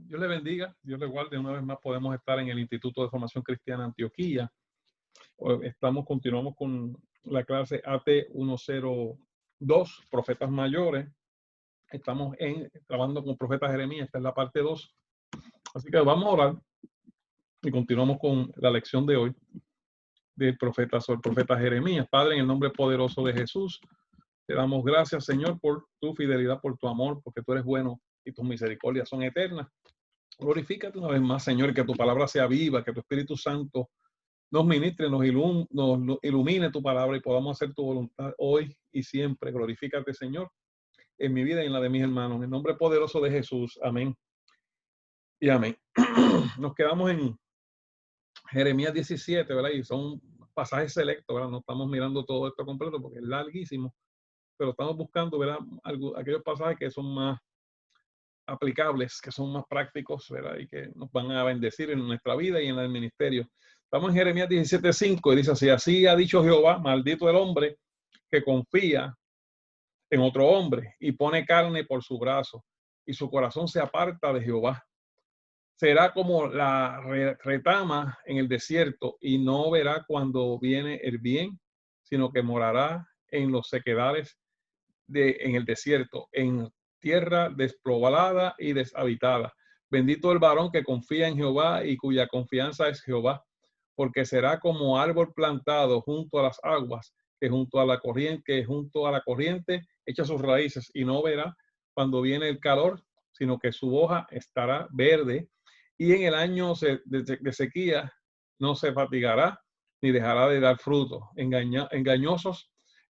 Dios le bendiga, Dios le guarde. Una vez más podemos estar en el Instituto de Formación Cristiana Antioquía. Continuamos con la clase AT 102, Profetas Mayores. Estamos trabajando con Profeta Jeremías, esta es la parte 2. Así que vamos a orar y continuamos con la lección de hoy del profeta sobre el profeta Jeremías. Padre, en el nombre poderoso de Jesús, te damos gracias, Señor, por tu fidelidad, por tu amor, porque tú eres bueno y tus misericordias son eternas. Glorifícate una vez más, Señor, que tu palabra sea viva, que tu Espíritu Santo nos ministre, nos ilumine tu palabra y podamos hacer tu voluntad hoy y siempre. Glorifícate, Señor, en mi vida y en la de mis hermanos. En el nombre poderoso de Jesús. Amén. Y amén. Nos quedamos en Jeremías 17, ¿verdad? Y son pasajes selectos, ¿verdad? No estamos mirando todo esto completo porque es larguísimo, pero estamos buscando, ¿verdad? Aquellos pasajes que son más aplicables, que son más prácticos, ¿verdad? Y que nos van a bendecir en nuestra vida y en el ministerio. Estamos en Jeremías 17:5 y dice así: así ha dicho Jehová, maldito el hombre que confía en otro hombre y pone carne por su brazo y su corazón se aparta de Jehová. Será como la retama en el desierto y no verá cuando viene el bien, sino que morará en los sequedales en el desierto, en tierra despoblada y deshabitada. Bendito el varón que confía en Jehová y cuya confianza es Jehová, porque será como árbol plantado junto a las aguas, que junto a la corriente echa sus raíces y no verá cuando viene el calor, sino que su hoja estará verde y en el año de sequía no se fatigará ni dejará de dar fruto. Engañoso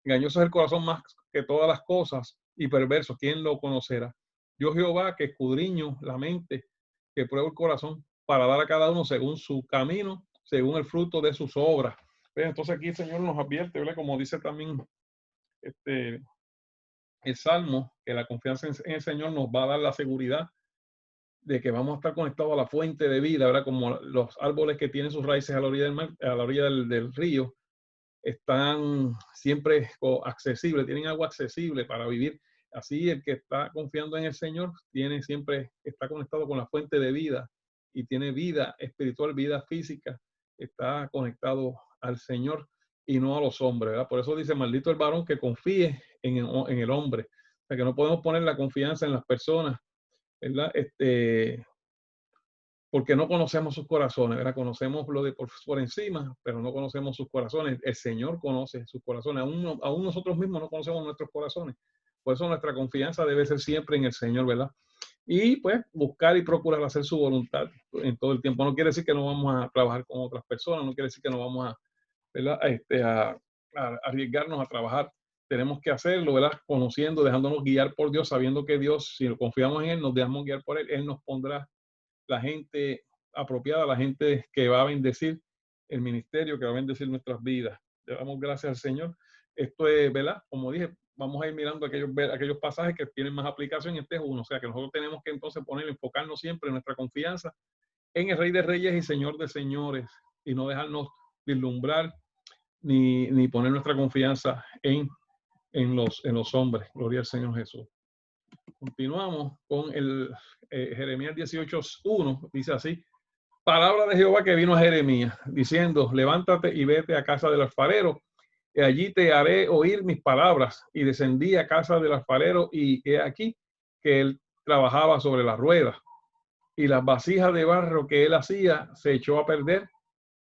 es el corazón más que todas las cosas y perverso, ¿quién lo conocerá? Yo Jehová que escudriño la mente, que pruebo el corazón para dar a cada uno según su camino, según el fruto de sus obras. Entonces aquí el Señor nos advierte, ¿verdad? Como dice también el Salmo, que la confianza en el Señor nos va a dar la seguridad de que vamos a estar conectados a la fuente de vida, ¿verdad? Como los árboles que tienen sus raíces a la orilla del mar, a la orilla del río, están siempre accesibles, tienen agua accesible para vivir. Así el que está confiando en el Señor está conectado con la fuente de vida y tiene vida espiritual, vida física, está conectado al Señor y no a los hombres, ¿verdad? Por eso dice, maldito el varón que confíe en el hombre. O sea, que no podemos poner la confianza en las personas, ¿verdad? Porque no conocemos sus corazones, ¿verdad? Conocemos lo de por encima, pero no conocemos sus corazones. El Señor conoce sus corazones. Aún nosotros mismos no conocemos nuestros corazones. Por eso nuestra confianza debe ser siempre en el Señor, ¿verdad? Y pues buscar y procurar hacer su voluntad en todo el tiempo. No quiere decir que no vamos a trabajar con otras personas, no quiere decir que no vamos a, ¿verdad? A arriesgarnos a trabajar. Tenemos que hacerlo, ¿verdad? Conociendo, dejándonos guiar por Dios, sabiendo que Dios, si confiamos en Él, nos dejamos guiar por Él, Él nos pondrá la gente apropiada, la gente que va a bendecir el ministerio, que va a bendecir nuestras vidas. Le damos gracias al Señor. Esto es, ¿verdad? Como dije, vamos a ir mirando aquellos pasajes que tienen más aplicación. Este es uno. O sea, que nosotros tenemos que entonces enfocarnos siempre en nuestra confianza en el Rey de Reyes y Señor de Señores y no dejarnos vislumbrar ni poner nuestra confianza en los hombres. Gloria al Señor Jesús. Continuamos con el Jeremías 18:1, dice así: palabra de Jehová que vino a Jeremías, diciendo, levántate y vete a casa del alfarero, y allí te haré oír mis palabras. Y descendí a casa del alfarero, y he aquí que él trabajaba sobre las ruedas, y las vasijas de barro que él hacía se echó a perder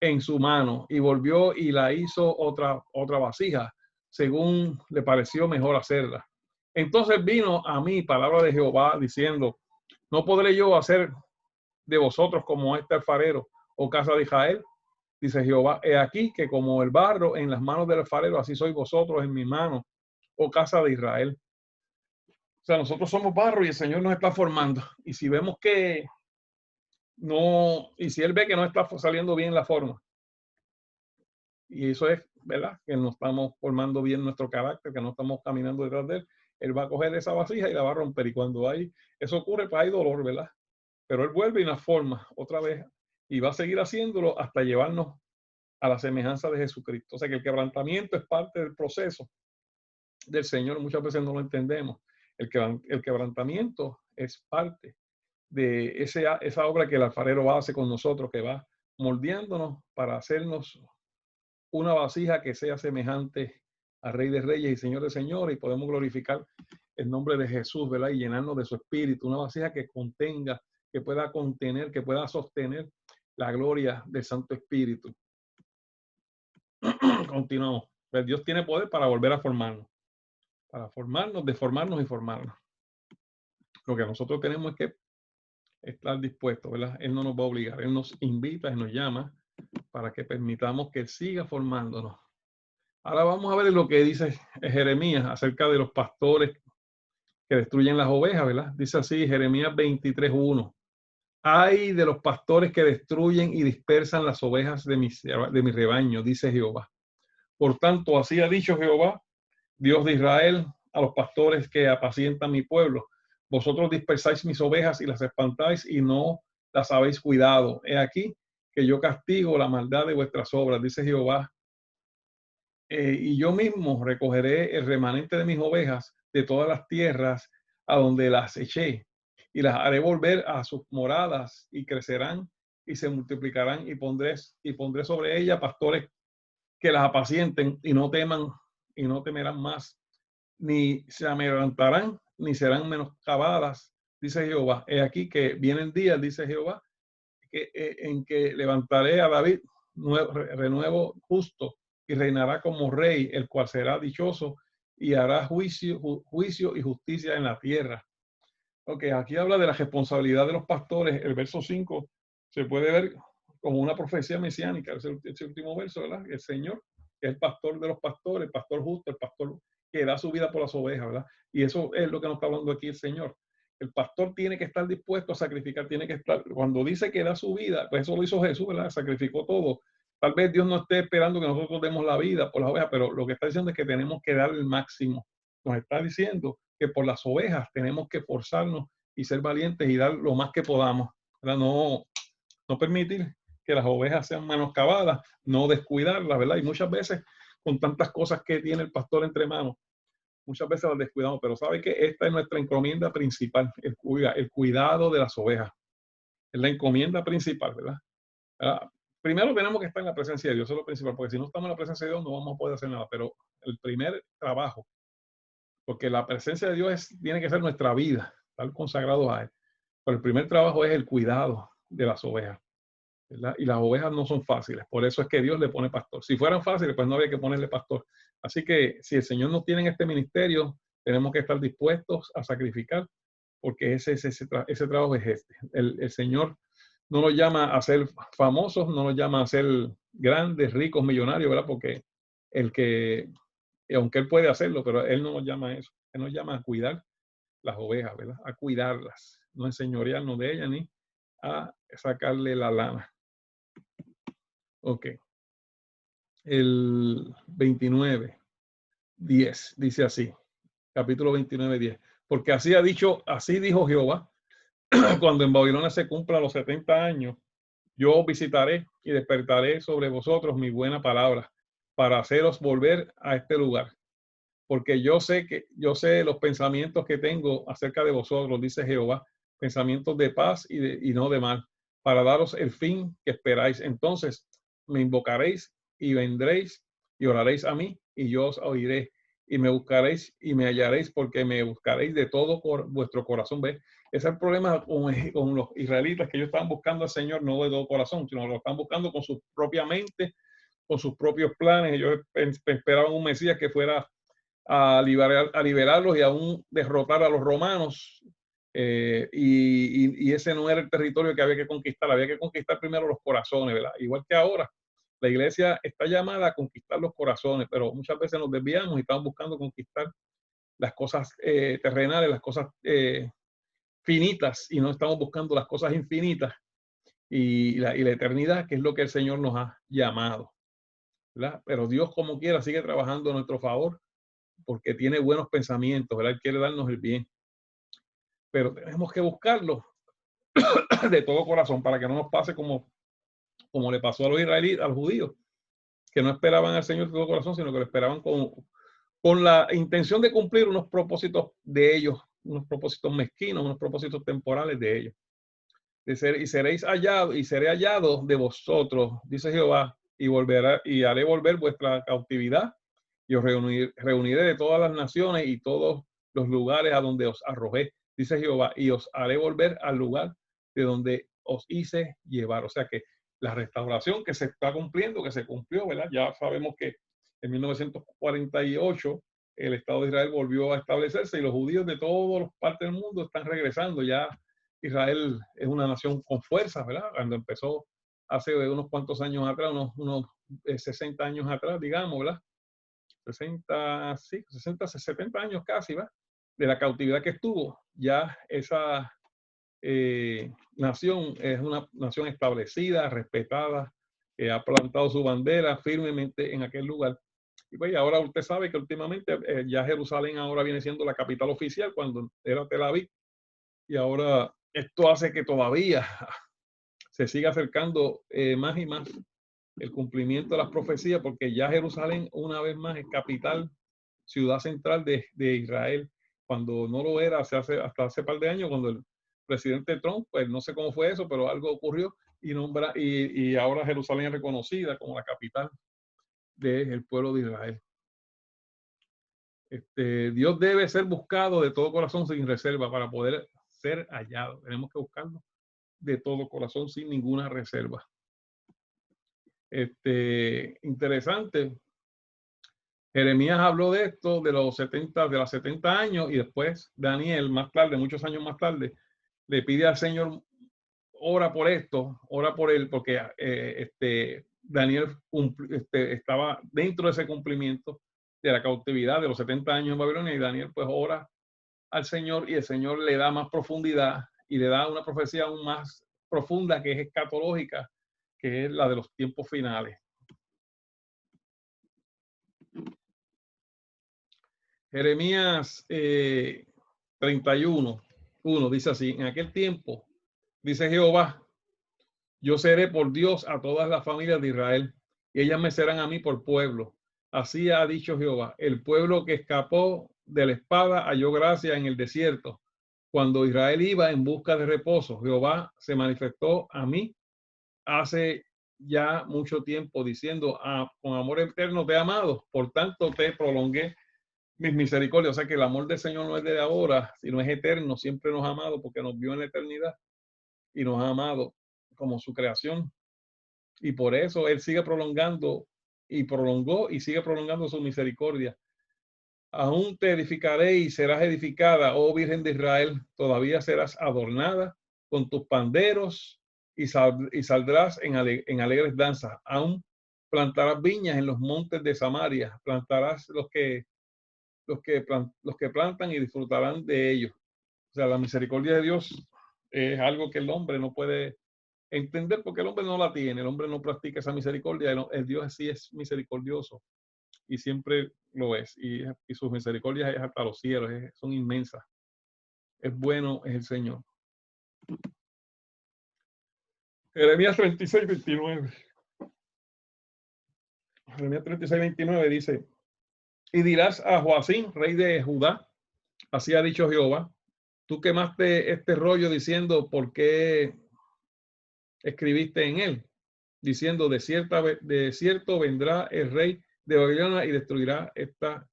en su mano, y volvió y la hizo otra vasija, según le pareció mejor hacerla. Entonces vino a mí palabra de Jehová diciendo, ¿no podré yo hacer de vosotros como este alfarero, o casa de Israel? Dice Jehová, he aquí que como el barro en las manos del alfarero, así sois vosotros en mi mano, o casa de Israel. O sea, nosotros somos barro y el Señor nos está formando. Y si vemos que no, y si Él ve que no está saliendo bien la forma, y eso es, ¿verdad? Que no estamos formando bien nuestro carácter, que no estamos caminando detrás de él va a coger esa vasija y la va a romper. Y cuando eso ocurre, pues hay dolor, ¿verdad? Pero Él vuelve y nos forma otra vez y va a seguir haciéndolo hasta llevarnos a la semejanza de Jesucristo. O sea que el quebrantamiento es parte del proceso del Señor. Muchas veces no lo entendemos. El quebrantamiento es parte de esa obra que el alfarero hace con nosotros, que va moldeándonos para hacernos una vasija que sea semejante al Rey de Reyes y Señor de Señores, y podemos glorificar el nombre de Jesús, ¿verdad? Y llenarnos de su espíritu, una vasija que contenga, que pueda contener, que pueda sostener la gloria del Santo Espíritu. Continuamos. Pues Dios tiene poder para volver a formarnos, deformarnos y formarnos. Lo que nosotros tenemos es que estar dispuestos, ¿verdad? Él no nos va a obligar, Él nos invita y nos llama para que permitamos que Él siga formándonos. Ahora vamos a ver lo que dice Jeremías acerca de los pastores que destruyen las ovejas, ¿verdad? Dice así, Jeremías 23:1. Ay de los pastores que destruyen y dispersan las ovejas de mi rebaño, dice Jehová. Por tanto, así ha dicho Jehová, Dios de Israel, a los pastores que apacientan mi pueblo. Vosotros dispersáis mis ovejas y las espantáis y no las habéis cuidado. He aquí que yo castigo la maldad de vuestras obras, dice Jehová. Y yo mismo recogeré el remanente de mis ovejas de todas las tierras a donde las eché, y las haré volver a sus moradas, y crecerán y se multiplicarán, y pondré sobre ellas pastores que las apacienten, y no temerán más, ni se amedrentarán, ni serán menoscabadas, dice Jehová. He aquí que vienen días, dice Jehová, en que levantaré a David renuevo justo, y reinará como rey, el cual será dichoso y hará juicio y justicia en la tierra. Ok, aquí habla de la responsabilidad de los pastores. El verso 5 se puede ver como una profecía mesiánica, ese último verso, ¿verdad? El Señor, que es el pastor de los pastores, el pastor justo, el pastor que da su vida por las ovejas, ¿verdad? Y eso es lo que nos está hablando aquí el Señor. El pastor tiene que estar dispuesto a sacrificar, tiene que estar, cuando dice que da su vida, pues eso lo hizo Jesús, ¿verdad? Sacrificó todo. Tal vez Dios no esté esperando que nosotros demos la vida por las ovejas, pero lo que está diciendo es que tenemos que dar el máximo. Nos está diciendo que por las ovejas tenemos que forzarnos y ser valientes y dar lo más que podamos, ¿verdad? No permitir que las ovejas sean menoscabadas, no descuidarlas, ¿verdad? Y muchas veces, con tantas cosas que tiene el pastor entre manos, muchas veces las descuidamos, pero sabe que esta es nuestra encomienda principal, el cuidado de las ovejas. Es la encomienda principal, ¿verdad? Primero tenemos que estar en la presencia de Dios, eso es lo principal, porque si no estamos en la presencia de Dios no vamos a poder hacer nada, pero el primer trabajo, porque la presencia de Dios tiene que ser nuestra vida, estar consagrados a Él. Pero el primer trabajo es el cuidado de las ovejas, ¿verdad? Y las ovejas no son fáciles, por eso es que Dios le pone pastor. Si fueran fáciles, pues no había que ponerle pastor. Así que si el Señor nos tiene en este ministerio, tenemos que estar dispuestos a sacrificar, porque ese trabajo es este. El Señor no nos llama a ser famosos, no nos llama a ser grandes, ricos, millonarios, ¿verdad? Porque aunque Él puede hacerlo, pero Él no nos llama a eso. Él nos llama a cuidar las ovejas, ¿verdad? A cuidarlas, no enseñorearnos de ellas ni a sacarle la lana. Ok. El 29:10 dice así, capítulo 29:10. Porque así dijo Jehová, cuando en Babilonia se cumplan los 70 años, yo visitaré y despertaré sobre vosotros mi buena palabra para haceros volver a este lugar. Porque yo sé los pensamientos que tengo acerca de vosotros, dice Jehová, pensamientos de paz y no de mal, para daros el fin que esperáis. Entonces me invocaréis y vendréis y oraréis a mí y yo os oiré, y me buscaréis y me hallaréis, porque me buscaréis de todo vuestro corazón. ¿Ves? Ese es el problema con los israelitas, que ellos estaban buscando al Señor no de todo corazón, sino lo están buscando con su propia mente, con sus propios planes. Ellos esperaban un Mesías que fuera a liberarlos y aún derrotar a los romanos. Y ese no era el territorio que había que conquistar primero los corazones, ¿verdad? Igual que ahora, la iglesia está llamada a conquistar los corazones, pero muchas veces nos desviamos y estamos buscando conquistar las cosas terrenales, las cosas finitas, y no estamos buscando las cosas infinitas y la eternidad, que es lo que el Señor nos ha llamado, ¿verdad? Pero Dios, como quiera, sigue trabajando a nuestro favor, porque tiene buenos pensamientos, ¿verdad? Él quiere darnos el bien. Pero tenemos que buscarlo de todo corazón para que no nos pase como le pasó a los israelíes, a los judíos, que no esperaban al Señor de todo corazón, sino que lo esperaban con la intención de cumplir unos propósitos de ellos, unos propósitos mezquinos, unos propósitos temporales de ellos. y seréis hallados, y seré hallado de vosotros, dice Jehová, y haré volver vuestra cautividad, y os reuniré de todas las naciones y todos los lugares a donde os arrojé, dice Jehová, y os haré volver al lugar de donde os hice llevar. O sea que la restauración que se está cumpliendo, que se cumplió, ¿verdad? Ya sabemos que en 1948 el Estado de Israel volvió a establecerse y los judíos de todas las partes del mundo están regresando. Ya Israel es una nación con fuerzas, ¿verdad? Cuando empezó hace unos cuantos años atrás, unos 60 años atrás, digamos, ¿verdad? 60, sí, 60, 70 años casi, ¿verdad? De la cautividad que estuvo, ya esa nación es una nación establecida, respetada, que ha plantado su bandera firmemente en aquel lugar. Y pues ahora usted sabe que últimamente ya Jerusalén ahora viene siendo la capital oficial cuando era Tel Aviv. Y ahora esto hace que todavía se siga acercando más y más el cumplimiento de las profecías, porque ya Jerusalén una vez más es capital, ciudad central de Israel, cuando no lo era hasta hace par de años, cuando el presidente Trump, pues no sé cómo fue eso, pero algo ocurrió y ahora Jerusalén es reconocida como la capital del pueblo de Israel. Dios debe ser buscado de todo corazón sin reserva para poder ser hallado. Tenemos que buscarlo de todo corazón sin ninguna reserva. Interesante. Jeremías habló de esto de los 70, de los 70 años, y después Daniel, más tarde, muchos años más tarde, le pide al Señor, ora por esto, ora por él, porque Daniel estaba dentro de ese cumplimiento de la cautividad de los 70 años en Babilonia, y Daniel pues ora al Señor y el Señor le da más profundidad y le da una profecía aún más profunda que es escatológica, que es la de los tiempos finales. Jeremías 31:1 dice así: en aquel tiempo, dice Jehová, yo seré por Dios a todas las familias de Israel, y ellas me serán a mí por pueblo. Así ha dicho Jehová, el pueblo que escapó de la espada halló gracia en el desierto. Cuando Israel iba en busca de reposo, Jehová se manifestó a mí hace ya mucho tiempo, diciendo, con amor eterno te he amado, por tanto te prolongué mis misericordias. O sea que el amor del Señor no es de ahora, sino es eterno, siempre nos ha amado porque nos vio en la eternidad y nos ha amado como su creación. Y por eso Él sigue prolongando y prolongó y sigue prolongando su misericordia. Aún te edificaré y serás edificada, oh Virgen de Israel, todavía serás adornada con tus panderos y saldrás en alegres danzas. Aún plantarás viñas en los montes de Samaria, plantarás los que plantan y disfrutarán de ellos. O sea, la misericordia de Dios es algo que el hombre no puede entender porque el hombre no la tiene, el hombre no practica esa misericordia, el Dios sí es misericordioso y siempre lo es, y sus misericordias es hasta los cielos, son inmensas. Es bueno, es el Señor. Jeremías 36:29. Jeremías 36:29 dice: y dirás a Joacim, rey de Judá, así ha dicho Jehová, tú quemaste este rollo diciendo, ¿por qué escribiste en él? Diciendo, de cierto vendrá el rey de Babilonia y destruirá esta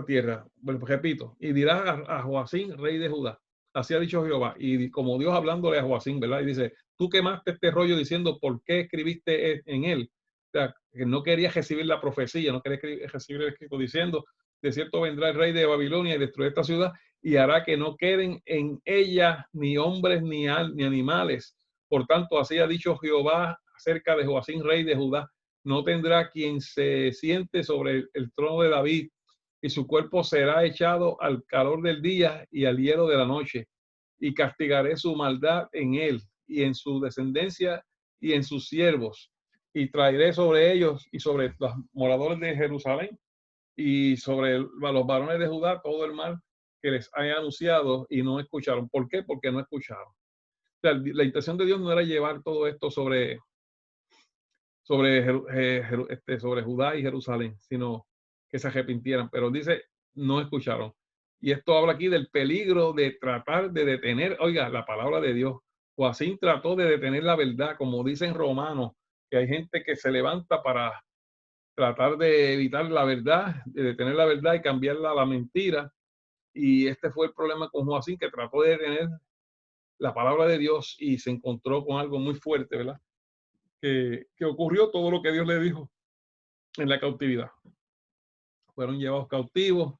tierra. Bueno, pues repito, y dirás a Joacim, rey de Judá, así ha dicho Jehová. Y como Dios hablándole a Joacim, ¿verdad? Y dice, tú quemaste este rollo diciendo, ¿por qué escribiste en él? O sea, que no querías recibir la profecía, no querías recibir el escrito diciendo, de cierto vendrá el rey de Babilonia y destruirá esta ciudad y hará que no queden en ella ni hombres ni animales. Por tanto, así ha dicho Jehová acerca de Joacim, rey de Judá, no tendrá quien se siente sobre el trono de David, y su cuerpo será echado al calor del día y al hielo de la noche, y castigaré su maldad en él y en su descendencia y en sus siervos, y traeré sobre ellos y sobre los moradores de Jerusalén y sobre los varones de Judá todo el mal que les haya anunciado y no escucharon. ¿Por qué? Porque no escucharon. O sea, la intención de Dios no era llevar todo esto sobre Judá y Jerusalén, sino que se arrepintieran, pero dice, no escucharon. Y esto habla aquí del peligro de tratar de detener, oiga, la palabra de Dios, Joacim trató de detener la verdad, como dicen Romanos, que hay gente que se levanta para tratar de evitar la verdad, de detener la verdad y cambiarla a la mentira. Y este fue el problema con Joacim, que trató de detener la palabra de Dios y se encontró con algo muy fuerte, ¿verdad? Que ocurrió todo lo que Dios le dijo en la cautividad. Fueron llevados cautivos,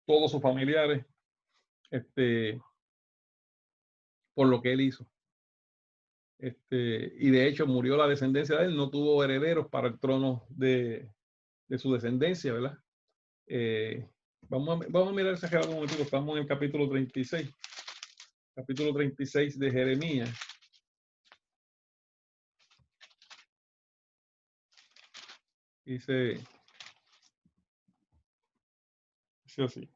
todos sus familiares, por lo que él hizo. Y de hecho murió la descendencia de él, no tuvo herederos para el trono de su descendencia, ¿verdad? Vamos a mirar ese un momentito, estamos en el capítulo 36. Capítulo 36 de Jeremías. Dice así.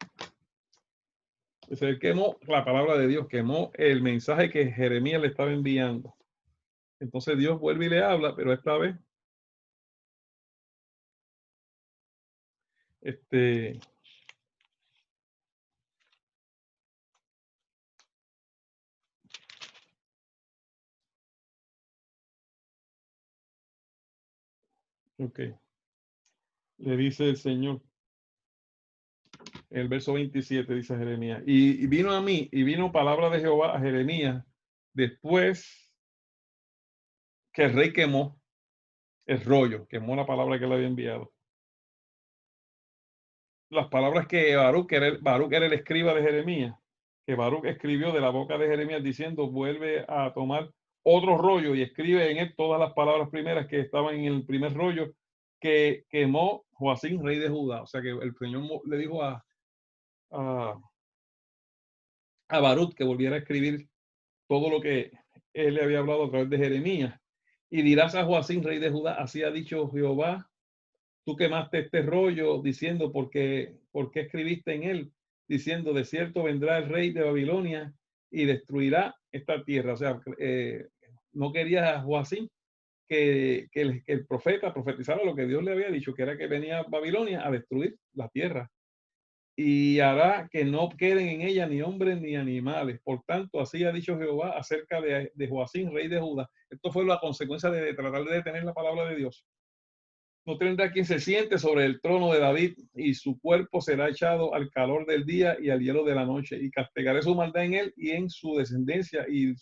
Dice, él quemó la palabra de Dios, quemó el mensaje que Jeremías le estaba enviando. Entonces Dios vuelve y le habla, pero esta vez ok, le dice el Señor, el verso 27 dice Jeremías, y vino a mí, y vino palabra de Jehová a Jeremías, después que el rey quemó el rollo, quemó la palabra que le había enviado. Las palabras que Baruch era el escriba de Jeremías, que Baruch escribió de la boca de Jeremías diciendo, vuelve a tomar otro rollo y escribe en él todas las palabras primeras que estaban en el primer rollo que quemó Joacim, rey de Judá. O sea que el Señor le dijo a Baruch que volviera a escribir todo lo que él le había hablado a través de Jeremías. Y dirás a Joacim, rey de Judá, así ha dicho Jehová, tú quemaste este rollo diciendo, ¿por qué escribiste en él? Diciendo, de cierto vendrá el rey de Babilonia y destruirá esta tierra. O sea, no quería Joacim que el profeta profetizara lo que Dios le había dicho, que era que venía Babilonia a destruir la tierra. Y hará que no queden en ella ni hombres ni animales. Por tanto, así ha dicho Jehová acerca de Joacim, rey de Judá. Esto fue la consecuencia de tratar de detener la palabra de Dios. No tendrá quien se siente sobre el trono de David, y su cuerpo será echado al calor del día y al hielo de la noche, y castigaré su maldad en él y en su descendencia y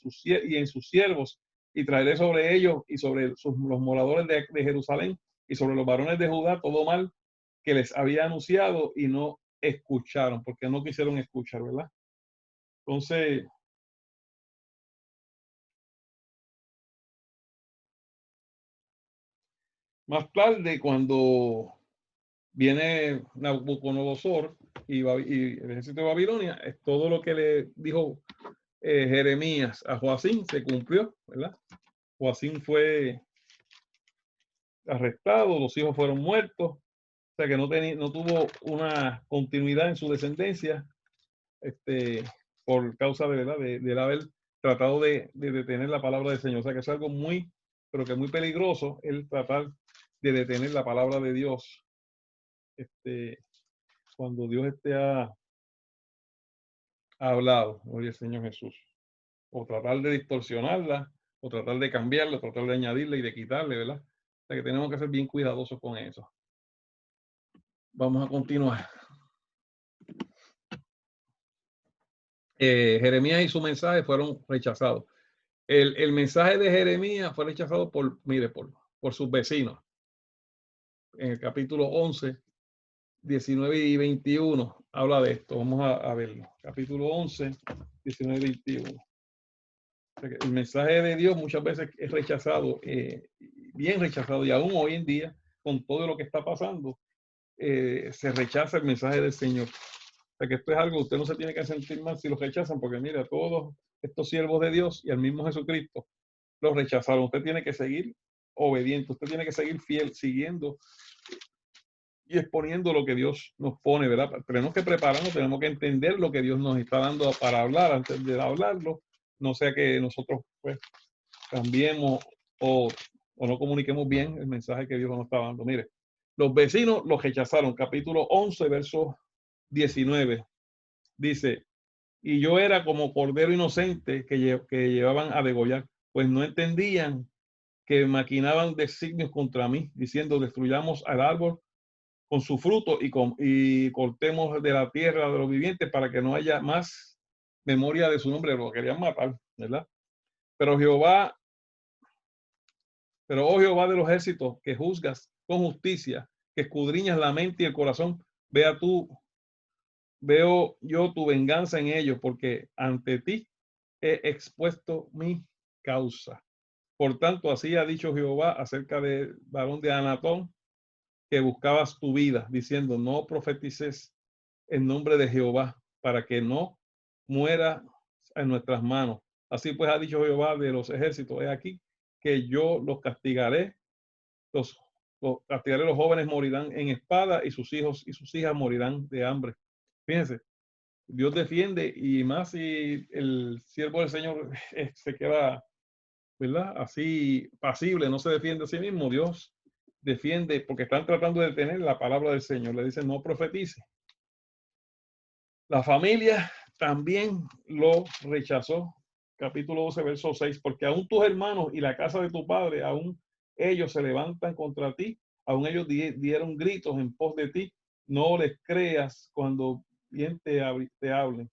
en sus siervos, y traeré sobre ellos y sobre los moradores de Jerusalén y sobre los varones de Judá todo mal que les había anunciado y no escucharon, porque no quisieron escuchar, ¿verdad? Entonces, más tarde, cuando viene Nabucodonosor y el ejército de Babilonia, es todo lo que le dijo Jeremías a Joacim se cumplió, ¿verdad? Joacim fue arrestado, los hijos fueron muertos, o sea que no tuvo una continuidad en su descendencia, por causa de, ¿verdad? de haber tratado de detener la palabra del Señor. O sea que es algo muy, pero que muy peligroso el tratar de detener la palabra de Dios, cuando Dios ha hablado, oye el Señor Jesús, o tratar de distorsionarla, o tratar de cambiarla, o tratar de añadirle y de quitarle, ¿verdad? O sea que tenemos que ser bien cuidadosos con eso. Vamos a continuar. Jeremías y su mensaje fueron rechazados. El mensaje de Jeremías fue rechazado por sus vecinos. En el capítulo 11, 19 y 21 habla de esto. Vamos a verlo. Capítulo 11, 19 y 21. El mensaje de Dios muchas veces es rechazado, bien rechazado, y aún hoy en día, con todo lo que está pasando, se rechaza el mensaje del Señor. O sea que esto es algo, usted no se tiene que sentir mal si lo rechazan, porque mira, todos estos siervos de Dios y el mismo Jesucristo los rechazaron. Usted tiene que seguir obediente, usted tiene que seguir fiel, siguiendo y exponiendo lo que Dios nos pone, ¿verdad? Tenemos que prepararnos, tenemos que entender lo que Dios nos está dando para hablar antes de hablarlo, no sea que nosotros pues cambiemos o no comuniquemos bien el mensaje que Dios nos está dando. Mire, los vecinos los rechazaron. Capítulo 11, verso 19. Dice, y yo era como cordero inocente que llevaban a degollar, pues no entendían que maquinaban designios contra mí, diciendo, destruyamos al árbol con su fruto y cortemos de la tierra de los vivientes para que no haya más memoria de su nombre. Lo querían matar, ¿verdad? Pero Jehová, oh Jehová de los ejércitos, que juzgas con justicia, que escudriñas la mente y el corazón, veo yo tu venganza en ellos, porque ante ti he expuesto mi causa. Por tanto, así ha dicho Jehová acerca del varón de Anatón, que buscabas tu vida, diciendo, no profetices en nombre de Jehová, para que no muera en nuestras manos. Así pues ha dicho Jehová de los ejércitos, he aquí que yo los castigaré, los castigaré, los jóvenes morirán en espada y sus hijos y sus hijas morirán de hambre. Fíjense, Dios defiende, y más si el siervo del Señor se queda, ¿verdad? Así pasible, no se defiende a sí mismo. Dios defiende porque están tratando de detener la palabra del Señor. Le dicen, no profetice. La familia también lo rechazó. Capítulo 12, verso 6, porque aún tus hermanos y la casa de tu padre, aún ellos se levantan contra ti, aún ellos dieron gritos en pos de ti. No les creas cuando bien te hablen.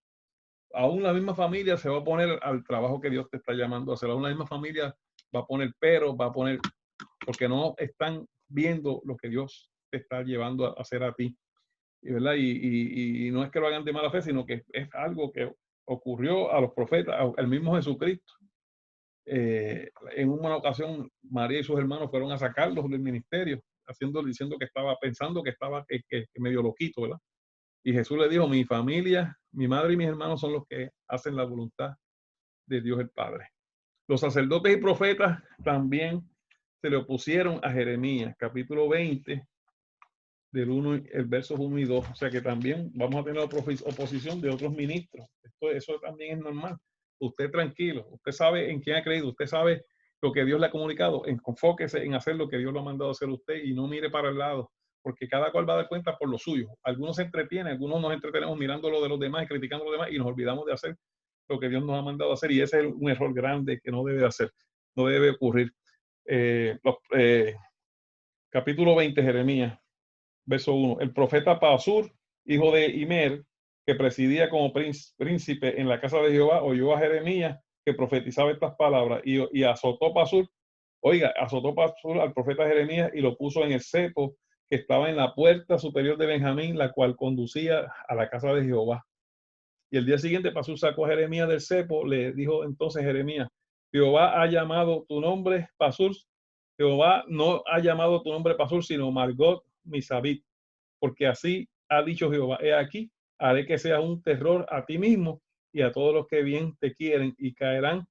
Aún la misma familia se va a poner al trabajo que Dios te está llamando a hacer. Aún la misma familia va a poner pero, va a poner, porque no están viendo lo que Dios te está llevando a hacer a ti. ¿Verdad? Y no es que lo hagan de mala fe, sino que es algo que ocurrió a los profetas, al mismo Jesucristo. En una ocasión, María y sus hermanos fueron a sacarlos del ministerio, diciendo que estaba pensando que estaba que medio loquito, ¿verdad? Y Jesús le dijo, mi familia, mi madre y mis hermanos son los que hacen la voluntad de Dios el Padre. Los sacerdotes y profetas también se le opusieron a Jeremías, capítulo 20, del 1, el versos 1 y 2. O sea que también vamos a tener oposición de otros ministros. Eso también es normal. Usted tranquilo, usted sabe en quién ha creído, usted sabe lo que Dios le ha comunicado. Enfóquese en hacer lo que Dios lo ha mandado a hacer a usted y no mire para el lado, porque cada cual va a dar cuenta por lo suyo. Algunos se entretienen, algunos nos entretenemos mirando lo de los demás y criticando a los demás y nos olvidamos de hacer lo que Dios nos ha mandado a hacer, y ese es un error grande que no debe hacer, no debe ocurrir. Capítulo 20, Jeremías. Verso 1. El profeta Pasur, hijo de Imer, que presidía como príncipe en la casa de Jehová, oyó a Jeremías que profetizaba estas palabras y azotó Pasur, azotó Pasur al profeta Jeremías y lo puso en el cepo que estaba en la puerta superior de Benjamín, la cual conducía a la casa de Jehová. Y el día siguiente Pasur sacó a Jeremías del cepo, le dijo entonces Jeremías, Jehová ha llamado tu nombre Pasur, Jehová no ha llamado tu nombre Pasur, sino Margot Misabit, porque así ha dicho Jehová, he aquí, haré que sea un terror a ti mismo y a todos los que bien te quieren, y caerán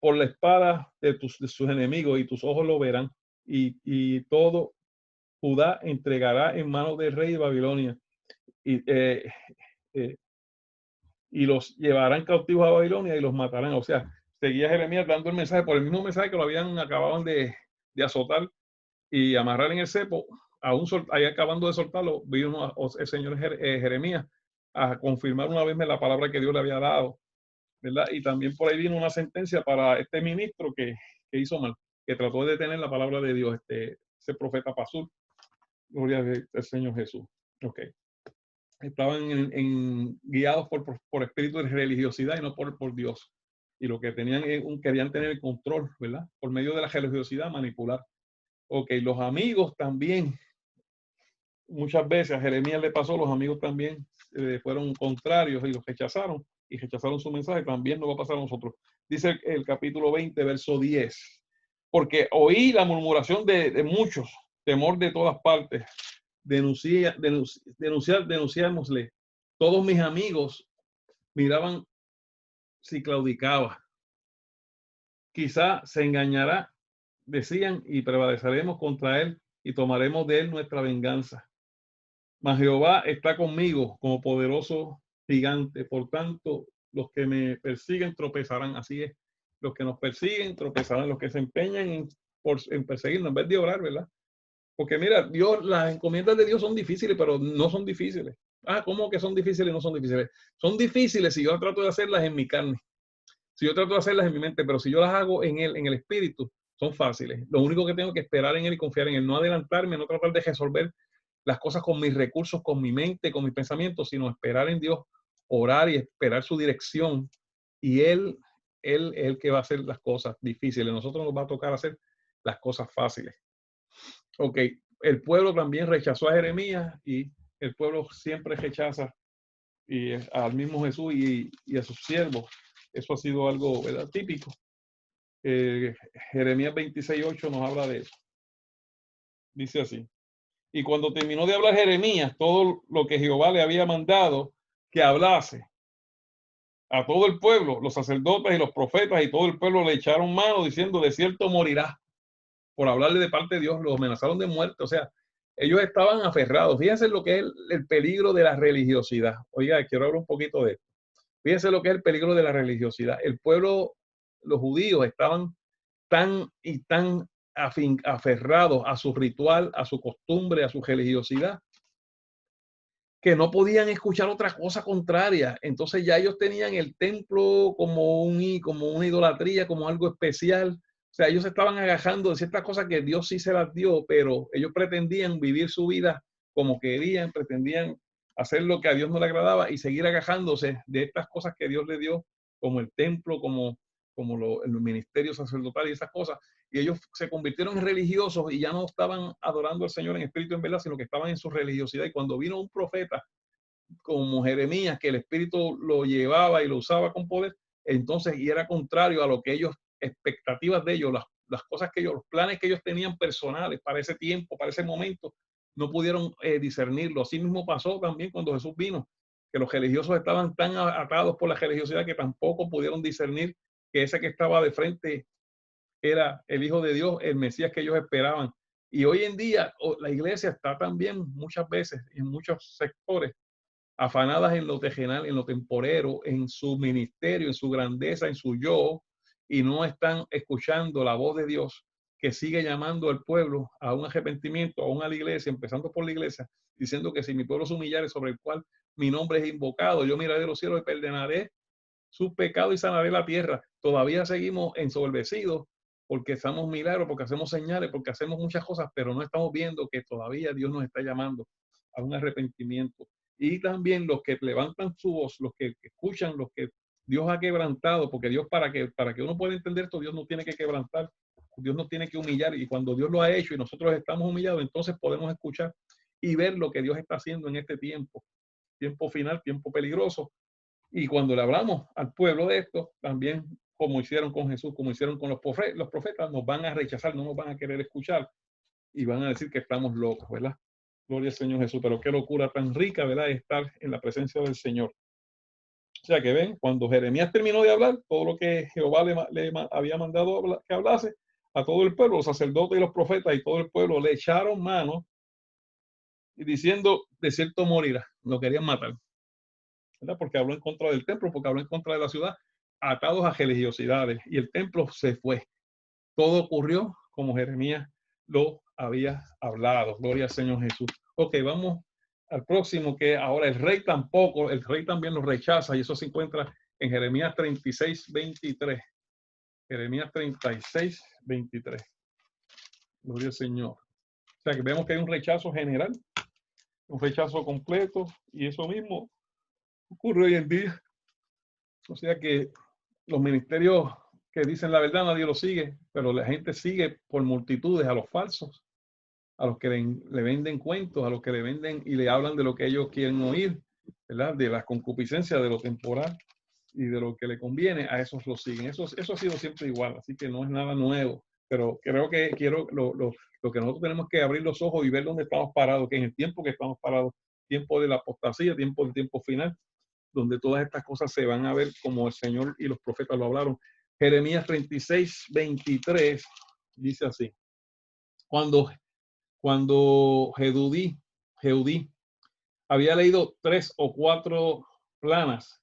por la espada de sus enemigos, y tus ojos lo verán, y todo Judá entregará en manos del rey de Babilonia, y, y los llevarán cautivos a Babilonia y los matarán. O sea, seguía Jeremías dando el mensaje por el mismo mensaje que lo habían acabado de azotar y amarrar en el cepo. Ahí acabando de soltarlo, vino el señor Jeremías a confirmar una vez la palabra que Dios le había dado, ¿verdad? Y también por ahí vino una sentencia para este ministro que hizo mal, que trató de detener la palabra de Dios, ese profeta Pasur. Gloria al Señor Jesús. Ok. Estaban guiados por espíritu de religiosidad y no por Dios. Y lo que tenían querían tener el control, ¿verdad? Por medio de la religiosidad, manipular. Ok, los amigos también, muchas veces a Jeremías le pasó, los amigos también fueron contrarios y los rechazaron, y rechazaron su mensaje. También nos va a pasar a nosotros. Dice el capítulo 20, verso 10, porque oí la murmuración de muchos, temor de todas partes, denunciámosle. Todos mis amigos miraban si claudicaba. Quizá se engañará, decían, y prevaleceremos contra él y tomaremos de él nuestra venganza. Mas Jehová está conmigo como poderoso gigante. Por tanto, los que me persiguen tropezarán. Así es. Los que nos persiguen tropezarán. Los que se empeñan en perseguirnos en vez de orar, ¿verdad? Porque mira, Dios, las encomiendas de Dios son difíciles, pero no son difíciles. ¿Cómo que son difíciles? No son difíciles. Son difíciles si yo trato de hacerlas en mi carne. Si yo trato de hacerlas en mi mente, pero si yo las hago en el espíritu, son fáciles. Lo único que tengo que esperar en él y confiar en él, no adelantarme, no tratar de resolver las cosas con mis recursos, con mi mente, con mis pensamientos, sino esperar en Dios, orar y esperar su dirección. Y él es el que va a hacer las cosas difíciles. Nosotros nos va a tocar hacer las cosas fáciles. Ok, el pueblo también rechazó a Jeremías y el pueblo siempre rechaza al mismo Jesús y a sus siervos. Eso ha sido algo, ¿verdad?, típico. Jeremías 26:8 nos habla de eso. Dice así: y cuando terminó de hablar Jeremías todo lo que Jehová le había mandado que hablase a todo el pueblo, los sacerdotes y los profetas y todo el pueblo le echaron mano diciendo: de cierto morirá. Por hablarle de parte de Dios, los amenazaron de muerte. O sea, ellos estaban aferrados. Fíjense lo que es el peligro de la religiosidad. Oiga, quiero hablar un poquito de esto. Fíjense lo que es el peligro de la religiosidad. El pueblo, los judíos, estaban tan y tan aferrados a su ritual, a su costumbre, a su religiosidad, que no podían escuchar otra cosa contraria. Entonces ya ellos tenían el templo como una idolatría, como algo especial. O sea, ellos estaban agajando de ciertas cosas que Dios sí se las dio, pero ellos pretendían vivir su vida como querían, pretendían hacer lo que a Dios no le agradaba y seguir agajándose de estas cosas que Dios le dio, como el templo, como el ministerio sacerdotal y esas cosas. Y ellos se convirtieron en religiosos y ya no estaban adorando al Señor en espíritu y en verdad, sino que estaban en su religiosidad. Y cuando vino un profeta como Jeremías, que el espíritu lo llevaba y lo usaba con poder, entonces, y era contrario a lo que ellos, expectativas de ellos, las cosas que ellos, los planes que ellos tenían personales para ese tiempo, para ese momento, no pudieron discernirlo. Así mismo pasó también cuando Jesús vino, que los religiosos estaban tan atados por la religiosidad que tampoco pudieron discernir que ese que estaba de frente era el Hijo de Dios, el Mesías que ellos esperaban. Y hoy en día la iglesia está también muchas veces en muchos sectores afanadas en lo terrenal, en lo temporero, en su ministerio, en su grandeza, en su yo, y no están escuchando la voz de Dios que sigue llamando al pueblo a un arrepentimiento, aún a la iglesia, empezando por la iglesia, diciendo que si mi pueblo se humillare, sobre el cual mi nombre es invocado, yo miraré los cielos y perdonaré sus pecados y sanaré la tierra. Todavía seguimos ensoberbecidos porque hacemos milagros, porque hacemos señales, porque hacemos muchas cosas, pero no estamos viendo que todavía Dios nos está llamando a un arrepentimiento. Y también los que levantan su voz, los que escuchan, los que Dios ha quebrantado, porque Dios para que uno pueda entender esto, Dios no tiene que quebrantar, Dios no tiene que humillar, y cuando Dios lo ha hecho y nosotros estamos humillados, entonces podemos escuchar y ver lo que Dios está haciendo en este tiempo final, tiempo peligroso. Y cuando le hablamos al pueblo de esto, también como hicieron con Jesús, como hicieron con los profetas, nos van a rechazar, no nos van a querer escuchar y van a decir que estamos locos, ¿verdad? Gloria al Señor Jesús, pero qué locura tan rica, ¿verdad?, estar en la presencia del Señor. O sea que ven, cuando Jeremías terminó de hablar, todo lo que Jehová le había mandado que hablase a todo el pueblo, los sacerdotes y los profetas y todo el pueblo le echaron mano y diciendo: de cierto morirá, lo querían matar, ¿verdad? Porque habló en contra del templo, porque habló en contra de la ciudad, atados a religiosidades, y el templo se fue. Todo ocurrió como Jeremías lo había hablado. Gloria al Señor Jesús. Ok, vamos al próximo, que ahora el rey también lo rechaza, y eso se encuentra en Jeremías 36:23. Jeremías 36:23. Gloria al Señor. O sea que vemos que hay un rechazo general, un rechazo completo, y eso mismo ocurre hoy en día. O sea que los ministerios que dicen la verdad nadie los sigue, pero la gente sigue por multitudes a los falsos, a los que le venden cuentos, a los que le venden y le hablan de lo que ellos quieren oír, ¿verdad? De las concupiscencias, de lo temporal y de lo que le conviene, a esos los siguen. Eso ha sido siempre igual, así que no es nada nuevo, pero creo que lo que nosotros tenemos que abrir los ojos y ver dónde estamos parados, que en el tiempo que estamos parados, tiempo de la apostasía, tiempo final, donde todas estas cosas se van a ver como el Señor y los profetas lo hablaron. Jeremías 36:23 dice así: Cuando Jehudí había leído 3 o 4 planas,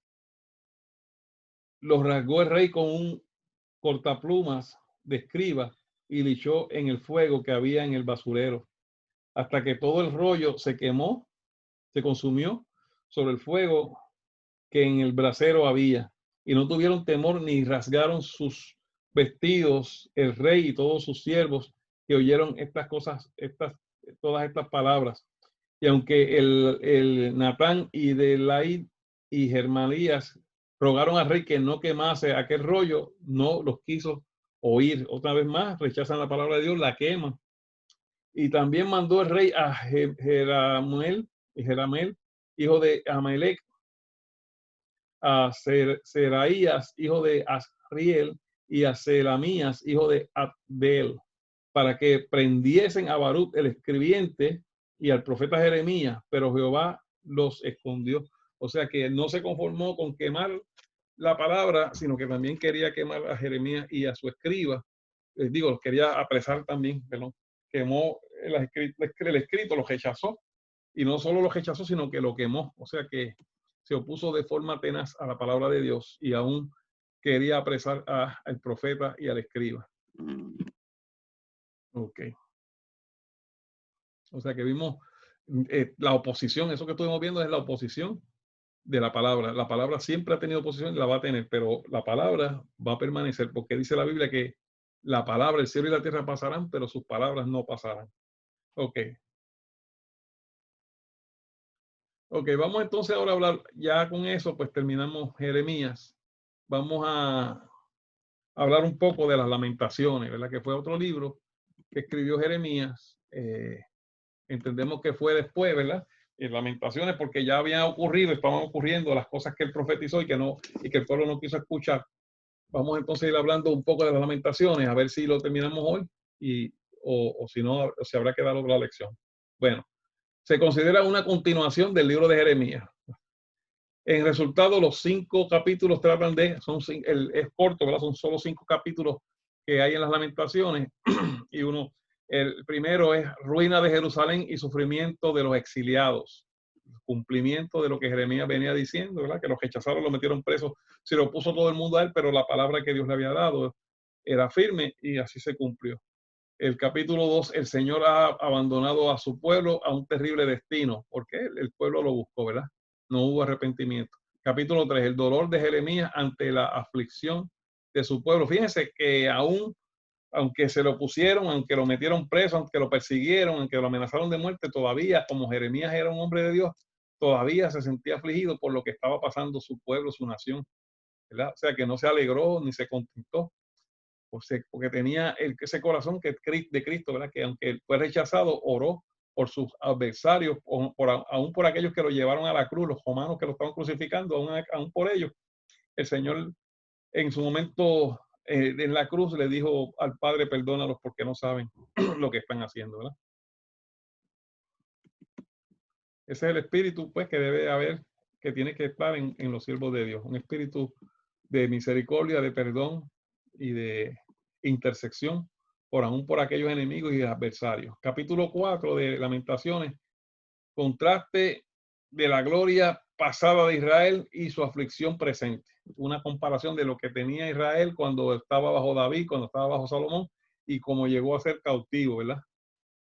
los rasgó el rey con un cortaplumas de escriba y le echó en el fuego que había en el basurero, hasta que todo el rollo se quemó, se consumió. sobre el fuego que en el brasero había, y no tuvieron temor ni rasgaron sus vestidos el rey y todos sus siervos que oyeron estas cosas, todas estas palabras. Y aunque el Natán y Delaid y Germanías rogaron al rey que no quemase aquel rollo, no los quiso oír. Otra vez más, rechazan la palabra de Dios, la queman. Y también mandó el rey a Jeramel, hijo de Amalek, a Seraías, hijo de Asriel, y a Selamías, hijo de Abdel, para que prendiesen a Baruch el escribiente y al profeta Jeremías, pero Jehová los escondió. O sea que no se conformó con quemar la palabra, sino que también quería quemar a Jeremías y a su escriba. Les digo, los quería apresar también, perdón. Quemó el escrito, lo rechazó, y no solo lo rechazó, sino que lo quemó. O sea que se opuso de forma tenaz a la palabra de Dios y aún quería apresar al profeta y al escriba. Ok. O sea que vimos la oposición, eso que estuvimos viendo es la oposición de la palabra. La palabra siempre ha tenido oposición y la va a tener, pero la palabra va a permanecer, porque dice la Biblia que la palabra, el cielo y la tierra pasarán, pero sus palabras no pasarán. Ok. Ok, vamos entonces ahora a hablar, ya con eso, pues terminamos Jeremías. Vamos a hablar un poco de las Lamentaciones, ¿verdad? Que fue otro libro que escribió Jeremías. Entendemos que fue después, ¿verdad? Lamentaciones, porque ya habían ocurrido, estaban ocurriendo las cosas que él profetizó y que el pueblo no quiso escuchar. Vamos entonces a ir hablando un poco de las Lamentaciones, a ver si lo terminamos hoy o si no, se habrá que dar otra lección. Bueno, se considera una continuación del libro de Jeremías. En resultado, los 5 capítulos tratan de, es corto, ¿verdad? Son solo 5 capítulos que hay en las Lamentaciones. Y el primero es ruina de Jerusalén y sufrimiento de los exiliados. Cumplimiento de lo que Jeremías venía diciendo, ¿verdad? Que los rechazaron, lo metieron preso, se lo puso todo el mundo a él, pero la palabra que Dios le había dado era firme y así se cumplió. El capítulo 2, el Señor ha abandonado a su pueblo a un terrible destino, porque el pueblo lo buscó, ¿verdad? No hubo arrepentimiento. Capítulo 3, el dolor de Jeremías ante la aflicción de su pueblo. Fíjense que aunque se lo pusieron, aunque lo metieron preso, aunque lo persiguieron, aunque lo amenazaron de muerte, todavía, como Jeremías era un hombre de Dios, todavía se sentía afligido por lo que estaba pasando su pueblo, su nación, ¿verdad? O sea, que no se alegró ni se contentó, porque tenía ese corazón de Cristo, ¿verdad? Que aunque fue rechazado, oró por sus adversarios, aún por aquellos que lo llevaron a la cruz, los romanos que lo estaban crucificando, aún por ellos. El Señor en su momento en la cruz le dijo al Padre, perdónalos porque no saben lo que están haciendo, ¿verdad? Ese es el espíritu, pues, que debe haber, que tiene que estar en los siervos de Dios. Un espíritu de misericordia, de perdón y de intersección aún por aquellos enemigos y adversarios. Capítulo 4 de Lamentaciones, contraste de la gloria pasada de Israel y su aflicción presente. Una comparación de lo que tenía Israel cuando estaba bajo David, cuando estaba bajo Salomón y cómo llegó a ser cautivo, ¿verdad?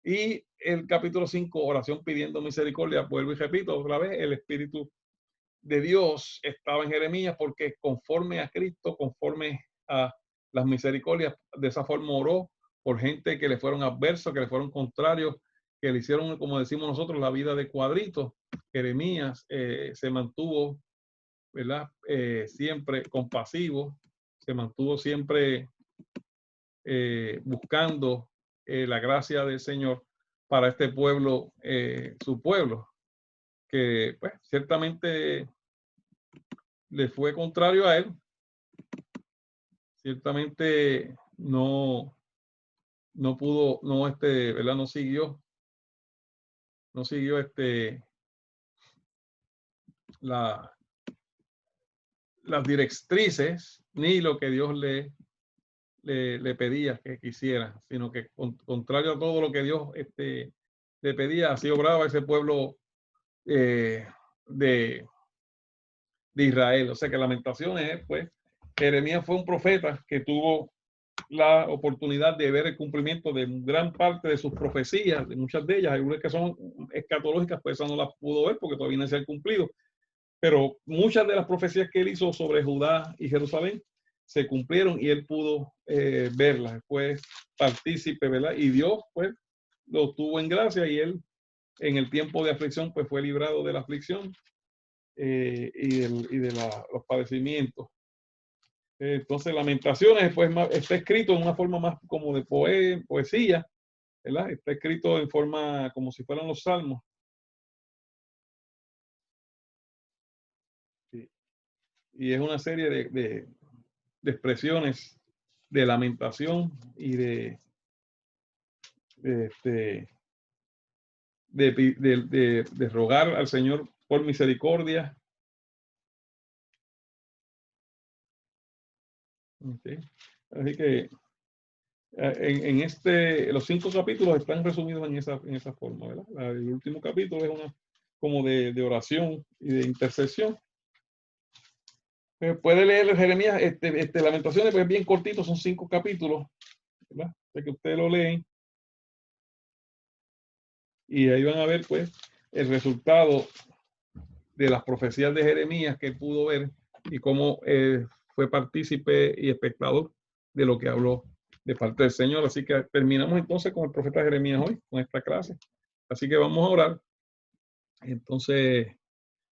Y el capítulo 5, oración pidiendo misericordia, vuelvo y repito otra vez, el Espíritu de Dios estaba en Jeremías porque conforme a Cristo, conforme a las misericordias, de esa forma oró por gente que le fueron adversos, que le fueron contrarios, que le hicieron, como decimos nosotros, la vida de cuadritos. Jeremías se mantuvo, ¿verdad? Siempre compasivo, se mantuvo siempre buscando la gracia del Señor para este pueblo, su pueblo, que pues ciertamente le fue contrario a él, ciertamente no pudo, ¿verdad? No siguió las directrices ni lo que Dios le pedía que quisiera, sino que contrario a todo lo que Dios le pedía, así obraba ese pueblo de Israel. O sea que Lamentaciones, pues, Jeremías fue un profeta que tuvo la oportunidad de ver el cumplimiento de gran parte de sus profecías, de muchas de ellas, algunas que son escatológicas, pues eso no las pudo ver porque todavía no se han cumplido, pero muchas de las profecías que él hizo sobre Judá y Jerusalén se cumplieron y él pudo verlas, fue partícipe, ¿verdad? Y Dios, pues, lo tuvo en gracia y él, en el tiempo de aflicción, pues fue librado de la aflicción y de los padecimientos. Entonces, Lamentaciones, pues, está escrito en una forma más como de poesía, ¿verdad? Está escrito en forma como si fueran los salmos. Sí. Y es una serie de expresiones de lamentación y de, de rogar al Señor por misericordia. Okay. Así que los 5 capítulos están resumidos en esa forma, ¿verdad? El último capítulo es una como de oración y de intercesión. Puede leer Jeremías, Lamentaciones, pues es bien cortito, son 5 capítulos, ¿verdad? O sea que ustedes lo leen y ahí van a ver, pues, el resultado de las profecías de Jeremías que él pudo ver y cómo fue partícipe y espectador de lo que habló de parte del Señor. Así que terminamos entonces con el profeta Jeremías hoy, con esta clase. Así que vamos a orar. Entonces,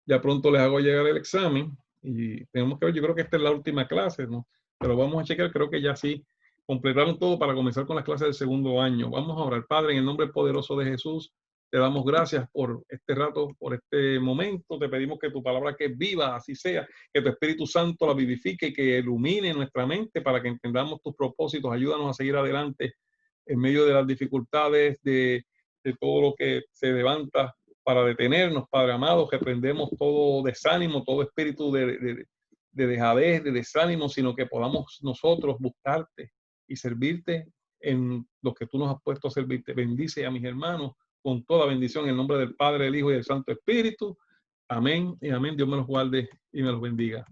ya pronto les hago llegar el examen y tenemos que ver, yo creo que esta es la última clase, ¿no? Pero vamos a checar, creo que ya sí completaron todo para comenzar con las clases del segundo año. Vamos a orar. Padre, en el nombre poderoso de Jesús, te damos gracias por este rato, por este momento. Te pedimos que tu palabra que es viva, así sea, que tu Espíritu Santo la vivifique y que ilumine nuestra mente para que entendamos tus propósitos. Ayúdanos a seguir adelante en medio de las dificultades, de todo lo que se levanta para detenernos, Padre amado, que prendemos todo desánimo, todo espíritu de dejadez, de desánimo, sino que podamos nosotros buscarte y servirte en lo que tú nos has puesto a servirte. Bendice a mis hermanos con toda bendición en el nombre del Padre, del Hijo y del Santo Espíritu. Amén y amén. Dios me los guarde y me los bendiga.